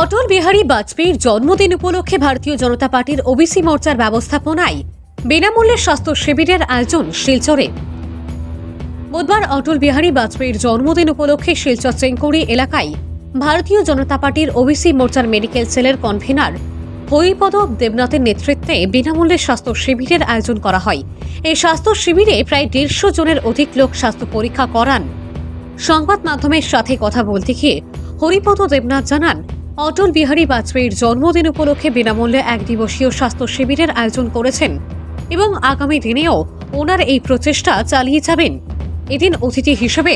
অটল বিহারী বাজপেয়ীর জন্মদিন উপলক্ষে ভারতীয় জনতা পার্টির ওবিসি মোর্চার ব্যবস্থাপনায় বিনামূল্যে স্বাস্থ্য শিবিরের আয়োজন শিলচরে। বুধবার অটল বিহারী বাজপেয়ীর জন্মদিন উপলক্ষে শিলচর চেঙ্কুরি এলাকায় ভারতীয় জনতা পার্টির ওবিসি মোর্চার মেডিকেল সেলের কনভেনার হরিপদ দেবনাথের নেতৃত্বে বিনামূল্যে স্বাস্থ্য শিবিরের আয়োজন করা হয়। এই স্বাস্থ্য শিবিরে প্রায় 150 জনের অধিক লোক স্বাস্থ্য পরীক্ষা করান। সংবাদ মাধ্যমের সাথে কথা বলতে গিয়ে হরিপদ দেবনাথ জানান, অটল বিহারী বাজপেয়ীর জন্মদিন উপলক্ষে বিনামূল্যে এক দিবসীয় স্বাস্থ্য শিবিরের আয়োজন করেছেন এবং আগামী দিনেও ওনার এই প্রচেষ্টা চালিয়ে যাবেন। এদিন অতিথি হিসেবে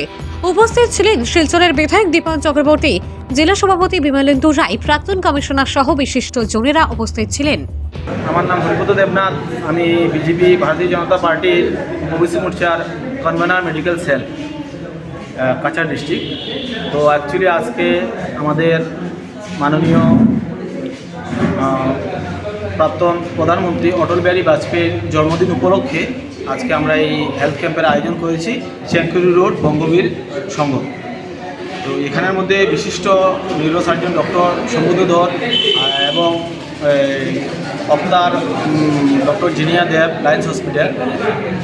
উপস্থিত ছিলেন শিলচরের বিধায়ক দীপান চক্রবর্তী, জেলা সভাপতি বিমলেন্দু রায়, প্রাক্তন কমিশনার সহ বিশিষ্ট জনেরা উপস্থিত ছিলেন। আমার নাম হরিপদ দেবনাথ, আমি বিজেপি ভারতীয় জনতা পার্টির ওবিসি মোর্চার convener medical sell Cachar district. তো অ্যাকচুয়ালি আজকে আমাদের মাননীয় প্রাক্তন প্রধানমন্ত্রী অটল বিহারী বাজপেয়ীর জন্মদিন উপলক্ষে আজকে আমরা এই হেলথ ক্যাম্পের আয়োজন করেছি চেঙ্কুরি রোড বঙ্গবীর সংঘ। তো এখানের মধ্যে বিশিষ্ট নিউরোসার্জন ডক্টর শম্ভুদু ধর এবং অক্তার ডক্টর জিনিয়া দেব লায়েন্স হসপিটাল,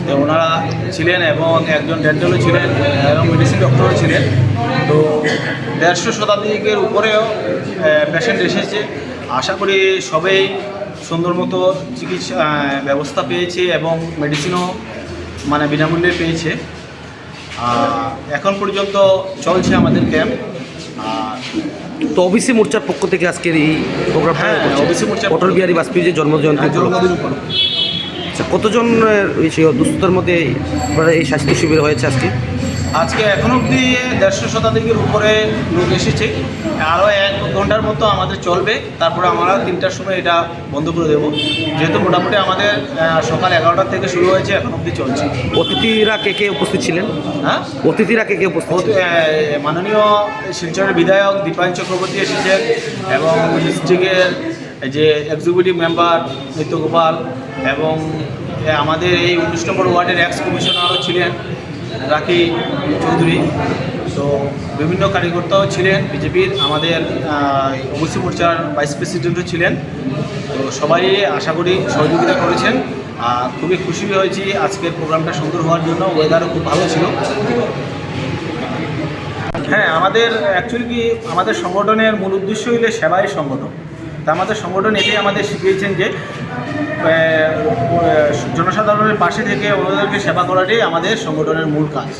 তো ওনারা ছিলেন এবং একজন ডেন্টালও ছিলেন এবং মেডিসিন ডক্টরও ছিলেন। তো 150 শতাধিকের উপরেও পেশেন্ট এসেছে। আশা করি সবাই সুন্দর মতো চিকিৎসা ব্যবস্থা পেয়েছে এবং মেডিসিনও মানে বিনামূল্যে পেয়েছে। এখন পর্যন্ত চলছে আমাদের ক্যাম্প। তো ওবিসি মোর্চার পক্ষ থেকে আজকের এই প্রোগ্রাম, হ্যাঁ, ওবিসি মোর্চা অটল বিহারী বাজপেয়ীর যে জন্মদিন উপলক্ষে। আচ্ছা, কতজন দুস্থতার মধ্যে এই স্বাস্থ্য শিবির হয়েছে আজকে এখন অবধি 150 শতাধিকের উপরে লোক এসেছে। আরও 1 ঘন্টার মতো আমাদের চলবে, তারপরে আমরা 3টার সময় এটা বন্ধ করে দেবো। যেহেতু মোটামুটি আমাদের সকাল 11টা থেকে শুরু হয়েছে, এখন অবধি চলছে। অতিথিরা কে উপস্থিত ছিলেন? হ্যাঁ, অতিথিরা কে উপস্থিত ছিলেন? মাননীয় শিলচরের বিধায়ক দীপান চক্রবর্তী এসেছেন এবং ডিস্ট্রিক্টের যে এক্সিকিউটিভ মেম্বার নিত্য গোপাল এবং আমাদের এই 19 নম্বর ওয়ার্ডের এক্স কমিশনারও ছিলেন রাখি চৌধুরী। তো বিভিন্ন কার্যকর্তাও ছিলেন বিজেপির, আমাদের ওবিসি মোর্চার ভাইস প্রেসিডেন্টও ছিলেন। তো সবাই আশা করি সহযোগিতা করেছেন। খুবই খুশি হয়েছি আজকের প্রোগ্রামটা সুন্দর হওয়ার জন্য। ওয়েদারও খুব ভালো ছিল। হ্যাঁ, আমাদের অ্যাকচুয়ালি কি আমাদের সংগঠনের মূল উদ্দেশ্য হইলে সেবাই সংগঠন। তা আমাদের সংগঠন এটাই আমাদের শিখিয়েছেন যে জনসাধারণের পাশে থেকে ওনাদেরকে সেবা করাটাই আমাদের সংগঠনের মূল কাজ।